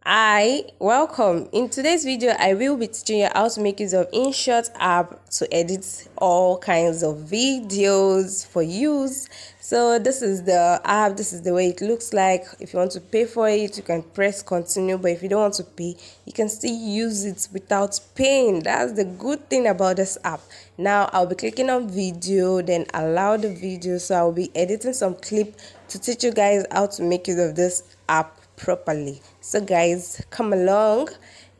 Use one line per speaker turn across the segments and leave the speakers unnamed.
Hi, welcome. In today's video, I will be teaching you how to make use of InShot app to edit all kinds of videos for use. So this is the app, this is the way it looks like. If you want to pay for it, you can press continue, but if you don't want to pay, you can still use it without paying. That's the good thing about this app. Now I'll be clicking on video, then allow the video. So I'll be editing some clip to teach you guys how to make use of this app properly. So guys, come along.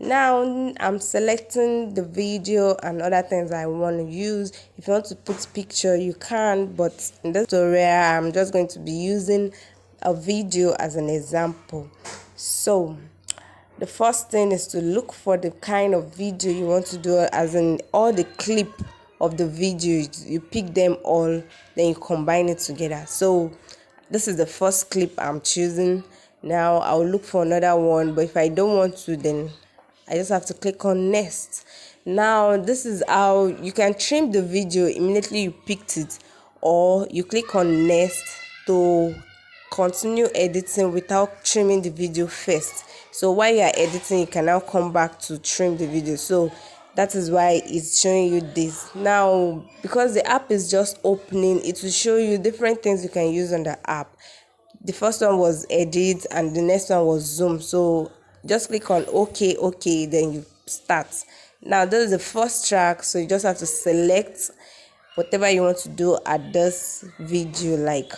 Now I'm selecting the video and other things I want to use. If you want to put picture, you can, but in this tutorial I'm just going to be using a video as an example. So the first thing is to look for the kind of video you want to do, as in all the clip of the video. You pick them all, then you combine it together. So this is the first clip I'm choosing. Now I'll look for another one, but if I don't want to, then I just have to click on next. Now this is how you can trim the video immediately you picked it, or you click on next to continue editing without trimming the video first. So while you are editing, you can now come back to trim the video. So that is why it's showing you this. Now because the app is just opening, it will show you different things you can use on the app. The first one was edit and the next one was zoom. So just click on okay, then you start. Now this is the first track, so you just have to select whatever you want to do at this video. Like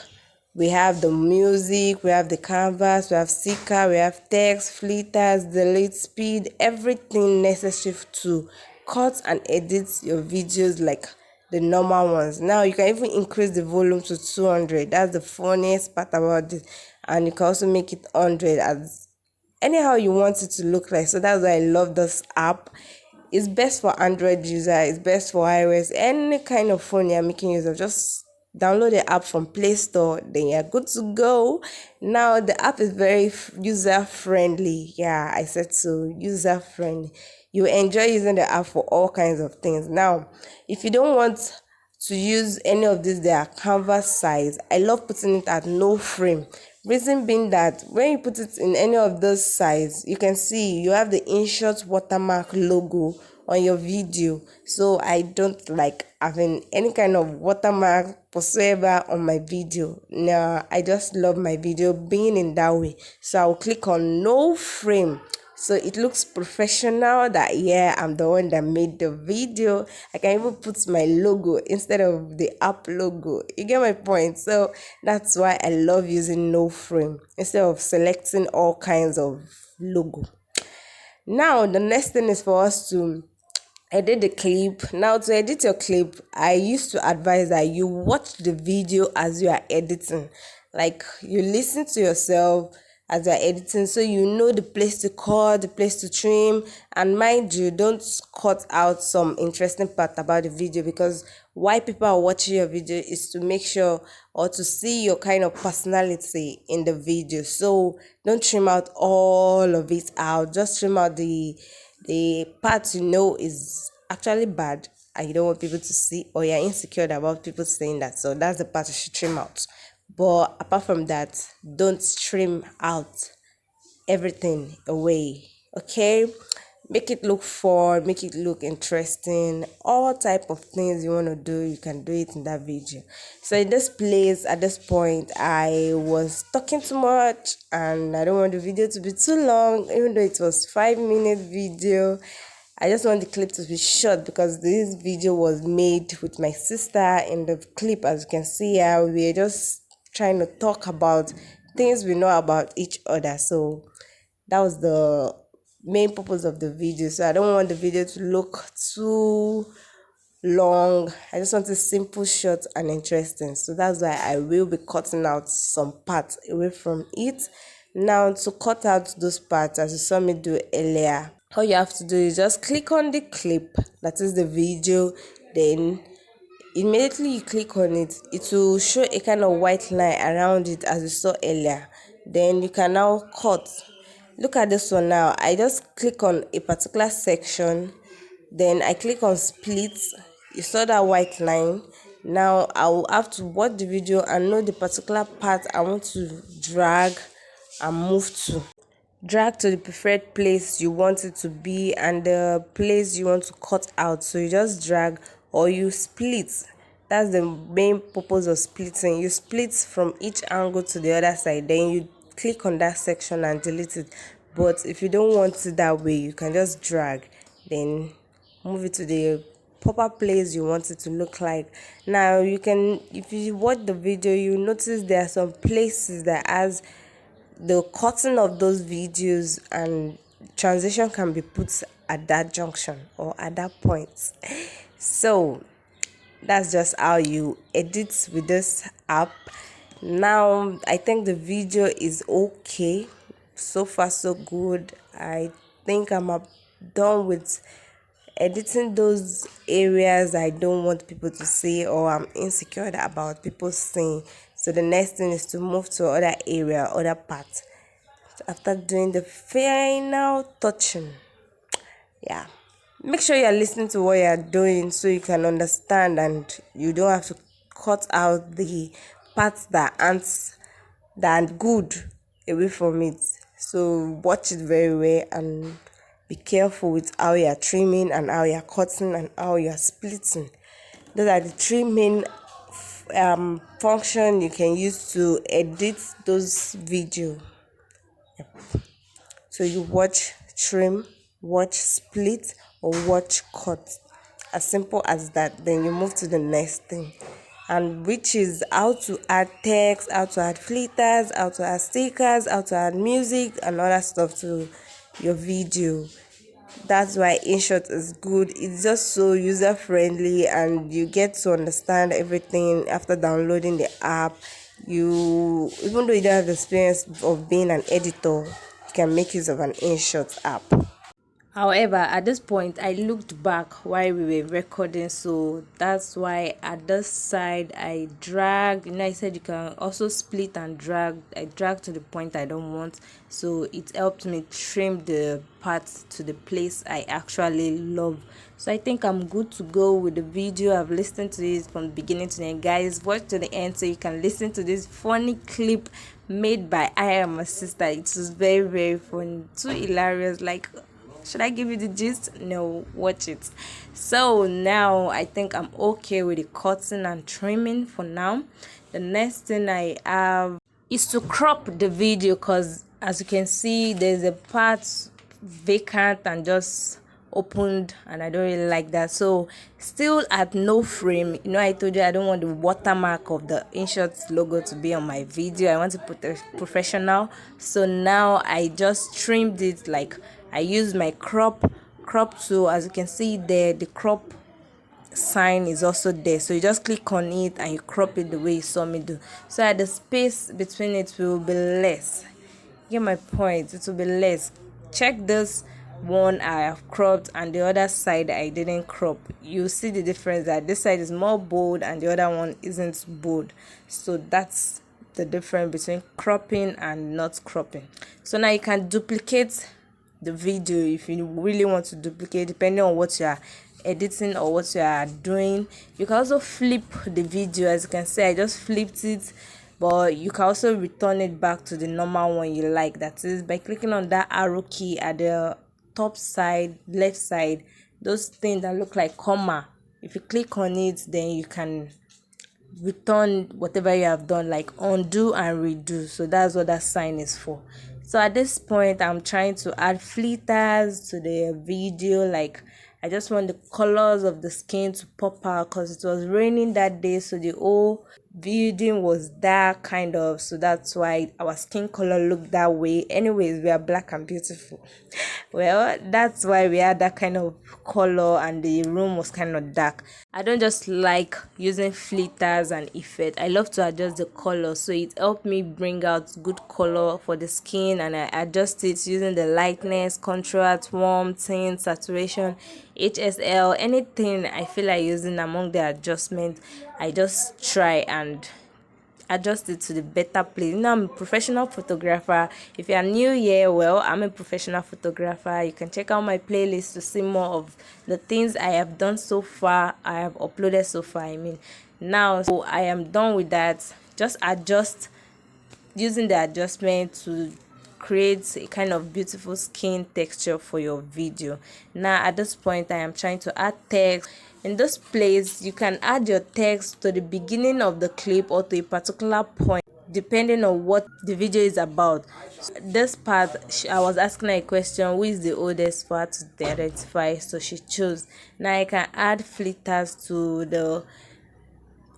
we have the music, we have the canvas, we have sticker, we have text, filters, delete, speed, everything necessary to cut and edit your videos like the normal ones. Now you can even increase the volume to 200. That's the funniest part about this. And you can also make it 100 as anyhow you want it to look like. So that's why I love this app. It's best for Android user, it's best for iOS, any kind of phone you're making use of. Just download the app from Play Store, then you're good to go. Now the app is very user friendly. Yeah, I said so, user friendly. You enjoy using the app for all kinds of things. Now if you don't want to use any of these, their canvas size, I love putting it at no frame. Reason being that when you put it in any of those size, you can see you have the InShot watermark logo on your video. So I don't like having any kind of watermark whatsoever on my video. Now I just love my video being in that way. So I'll click on no frame. So it looks professional that, yeah, I'm the one that made the video. I can even put my logo instead of the app logo. You get my point? So that's why I love using no frame instead of selecting all kinds of logo. Now the next thing is for us to edit the clip. Now to edit your clip, I used to advise that you watch the video as you are editing. Like you listen to yourself as you're editing, so you know the place to cut, the place to trim. And mind you, don't cut out some interesting part about the video, because why people are watching your video is to make sure or to see your kind of personality in the video. So don't trim out all of it out. Just trim out the part you know is actually bad and you don't want people to see, or you're insecure about people saying that. So that's the part you should trim out. But apart from that, don't trim out everything away. Okay, make it look fun, make it look interesting. All type of things you want to do, you can do it in that video. So in this place, at this point, I was talking too much and I don't want the video to be too long, even though it was 5-minute video. I just want the clip to be short because this video was made with my sister. In the clip, as you can see here, we're just trying to talk about things we know about each other. So that was the main purpose of the video. So I don't want the video to look too long. I just want it simple, short, and interesting. So that's why I will be cutting out some parts away from it. Now to cut out those parts, as you saw me do earlier, all you have to do is just click on the clip, that is the video, then immediately you click on it, it will show a kind of white line around it as you saw earlier. Then you can now cut. Look at this one now. I just click on a particular section, then I click on split. You saw that white line. Now I will have to watch the video and know the particular part I want to drag and move to. drag to the preferred place you want it to be and the place you want to cut out. So you just drag or you split. That's the main purpose of splitting. You split from each angle to the other side, then you click on that section and delete it. But if you don't want it that way, you can just drag, then move it to the proper place you want it to look like. Now you can, if you watch the video, you notice there are some places that has the cutting of those videos, and transition can be put at that junction or at that point. So that's just how you edit with this app. Now I think the video is okay, so far so good. I think done with editing those areas I don't want people to see or I'm insecure about people seeing. So the next thing is to move to other area, other part. So after doing the final touching, yeah, make sure you're listening to what you're doing so you can understand and you don't have to cut out the parts that good away from it. So watch it very well and be careful with how you're trimming and how you're cutting and how you're splitting. Those are the three main function you can use to edit those video. So you watch trim, watch split, or watch cut. As simple as that. Then you move to the next thing, and which is how to add text, how to add filters, how to add stickers, how to add music and other stuff to your video. That's why InShot is good. It's just so user friendly and you get to understand everything after downloading the app. You, even though you don't have the experience of being an editor, you can make use of an InShot app. However, at this point, I looked back while we were recording, so that's why at this side I drag. I said you can also split and drag. I drag to the point I don't want, so it helped me trim the parts to the place I actually love. So I think I'm good to go with the video. I've listened to it from the beginning to the end. Guys, watch to the end so you can listen to this funny clip made by I Am My Sister. It was very, very funny, too hilarious. Like, should I give you the gist? No, watch it. So now I think I'm okay with the cutting and trimming for now. The next thing I have is to crop the video, because as you can see there's a part vacant and just opened and I don't really like that. So still at no frame, I told you I don't want the watermark of the InShot logo to be on my video. I want to put a professional. So now I just trimmed it. Like, I used my crop tool. As you can see there, the crop sign is also there, so you just click on it and you crop it the way you saw me do. So that the space between it will be less. Get my point? It will be less. Check this one I have cropped and the other side I didn't crop. You see the difference, that this side is more bold and the other one isn't bold. So that's the difference between cropping and not cropping. So now you can duplicate the video if you really want to duplicate, depending on what you are editing or what you are doing. You can also flip the video. As you can see, I just flipped it, but you can also return it back to the normal one you like. That is by clicking on that arrow key at the top side, left side, those things that look like comma. If you click on it, then you can return whatever you have done, like undo and redo. So that's what that sign is for. So at this point, I'm trying to add filters to the video. Like, I just want the colors of the skin to pop out, because it was raining that day, so the whole building was dark kind of. So that's why our skin color looked that way. Anyways, we are black and beautiful. Well, that's why we had that kind of color and the room was kind of dark. I don't just like using filters and effects. I love to adjust the color, so it helped me bring out good color for the skin, and I adjust it using the lightness, contrast, warm, tint, saturation, HSL, anything I feel like using among the adjustment. I just try and adjust it to the better place. I'm a professional photographer. If you are new here, well, I'm a professional photographer. You can check out my playlist to see more of the things I have done so far. I have uploaded so far. Now, so I am done with that. Just adjust using the adjustment to create a kind of beautiful skin texture for your video. Now at this point I am trying to add text. In this place you can add your text to the beginning of the clip or to a particular point depending on what the video is about. This part, I was asking her a question, who is the oldest part to identify, so she chose. Now I can add filters to the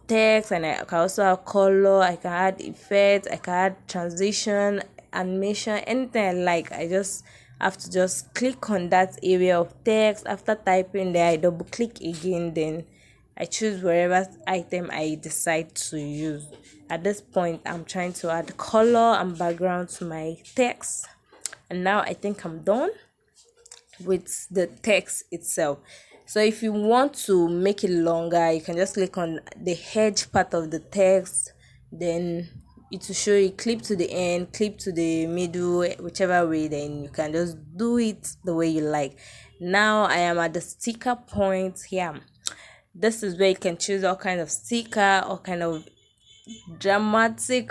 text, and I can also add color, I can add effects, I can add transition, animation, anything I like. I just have to just click on that area of text. After typing there, I double click again, then I choose wherever item I decide to use. At this point I'm trying to add color and background to my text, and now I think I'm done with the text itself. So if you want to make it longer, you can just click on the edge part of the text, then it will show you clip to the end, clip to the middle, whichever way. Then you can just do it the way you like. Now I am at the sticker point here. This is where you can choose all kind of sticker, all kind of dramatic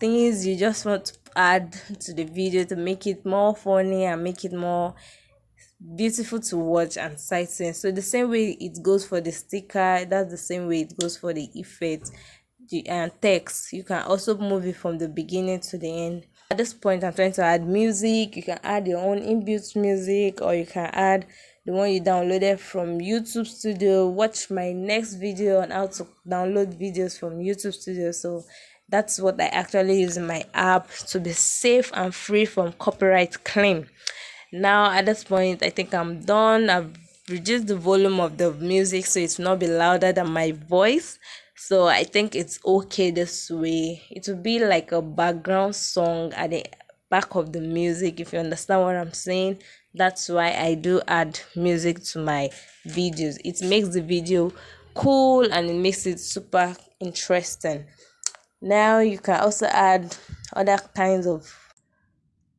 things you just want to add to the video to make it more funny and make it more beautiful to watch and sightseeing. So the same way it goes for the sticker, that's the same way it goes for the effect and text. You can also move it from the beginning to the end. At this point I'm trying to add music. You can add your own inbuilt music, or you can add the one you downloaded from YouTube Studio. Watch my next video on how to download videos from YouTube Studio. So that's what I actually use in my app to be safe and free from copyright claim. Now at this point I think I'm done. I've reduced the volume of the music so it's not be louder than my voice. So I think it's okay this way. It will be like a background song at the back of the music, if you understand what I'm saying. That's why I do add music to my videos. It makes the video cool and it makes it super interesting. Now you can also add other kinds of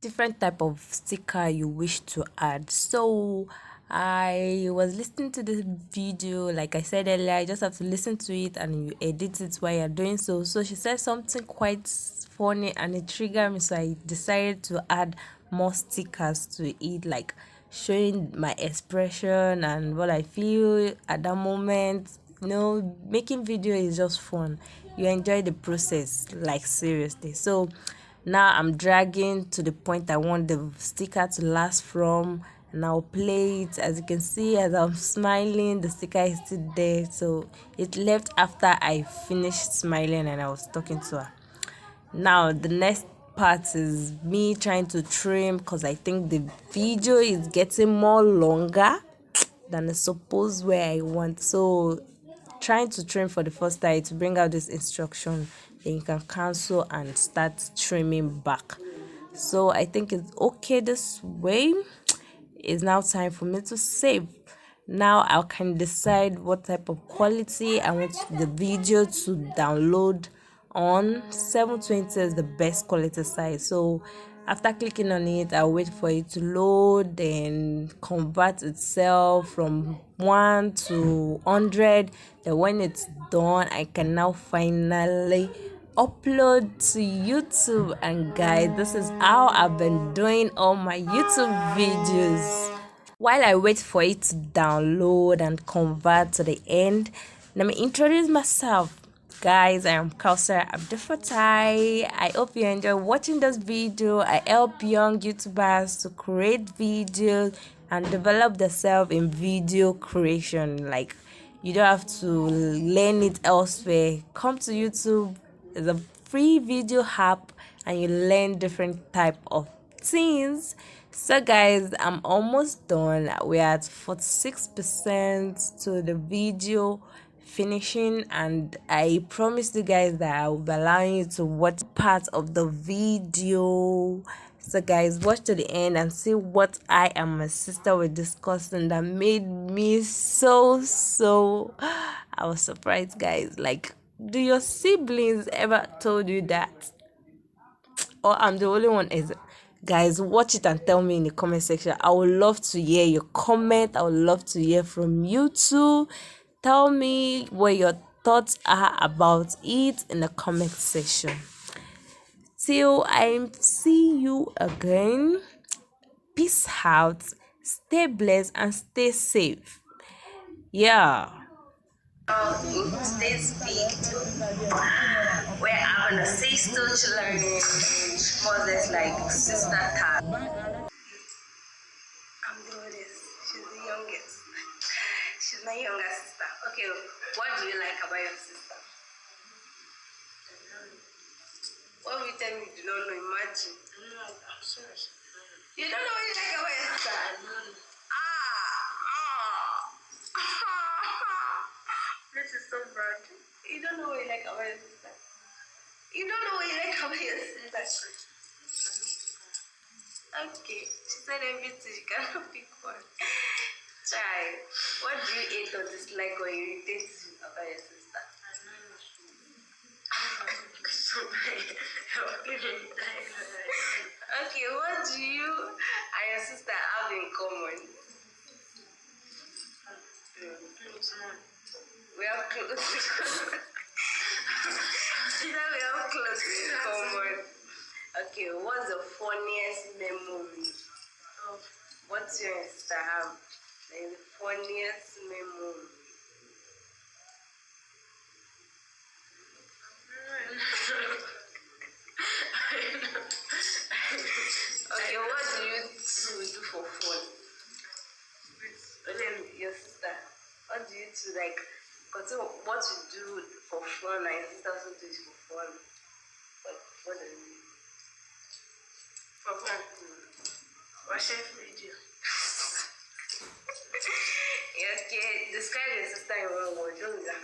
different type of sticker you wish to add. So I was listening to this video, like I said earlier, I just have to listen to it and you edit it while you're doing so. So she said something quite funny and it triggered me, so I decided to add more stickers to it, like showing my expression and what I feel at that moment. Making video is just fun. You enjoy the process, like seriously. So now I'm dragging to the point I want the sticker to last from, and I'll play it. As you can see, as I'm smiling, the sticker is still there. So it left after I finished smiling and I was talking to her. Now the next part is me trying to trim, because I think the video is getting more longer than the supposed way I want. So trying to trim for the first time to bring out this instruction, then you can cancel and start trimming back. So I think it's okay this way. It's now time for me to save. Now I can decide what type of quality I want the video to download on. 720 is the best quality size. So after clicking on it, I'll wait for it to load, then convert itself from 1 to 100. Then when it's done, I can now finally upload to YouTube. And guys, this is how I've been doing all my YouTube videos. While I wait for it to download and convert to the end, let me introduce myself. Guys, I am Kaosarah Abdulfatai. I hope you enjoy watching this video. I help young YouTubers to create videos and develop themselves in video creation. Like, you don't have to learn it elsewhere. Come to YouTube. It's a free video app and you learn different type of things. So guys, I'm almost done. We're at 46% to the video finishing, and I promised you guys that I will be allowing you to watch part of the video. So guys, watch to the end and see what I and my sister were discussing that made me so I was surprised, guys. Like, do your siblings ever told you that? Or I'm the only one? Is Guys, watch it and tell me in the comment section. I would love to hear your comment. I would love to hear from you too. Tell me what your thoughts are about it in the comment section. Till I see you again, peace out, stay blessed and stay safe. Yeah. In today's video, we're having a sister learning more or less like sister tag. I'm Glorious. She's the youngest. She's my younger sister. Okay, what do you like about your sister? What will you tell me you do not know? Imagine. No, I'm serious. You don't know what you like about your sister? This is so bad. You don't know what you like about your sister. You don't know what you like about your sister. Okay, she said everything. She cannot pick one. Try. What do you hate or dislike or irritate you about your sister? Okay, what do you and your sister have in common? We have clothes. She said we have clothes in common. Okay, what's the funniest memory? What's your sister have? The funniest memory. Okay, what do you two do for fun? Your sister, what do you two like? Because what you do for fun and your sister also do it for fun. What do you do? For fun? Watching video. Okay, describe your sister in one word. Don't be that.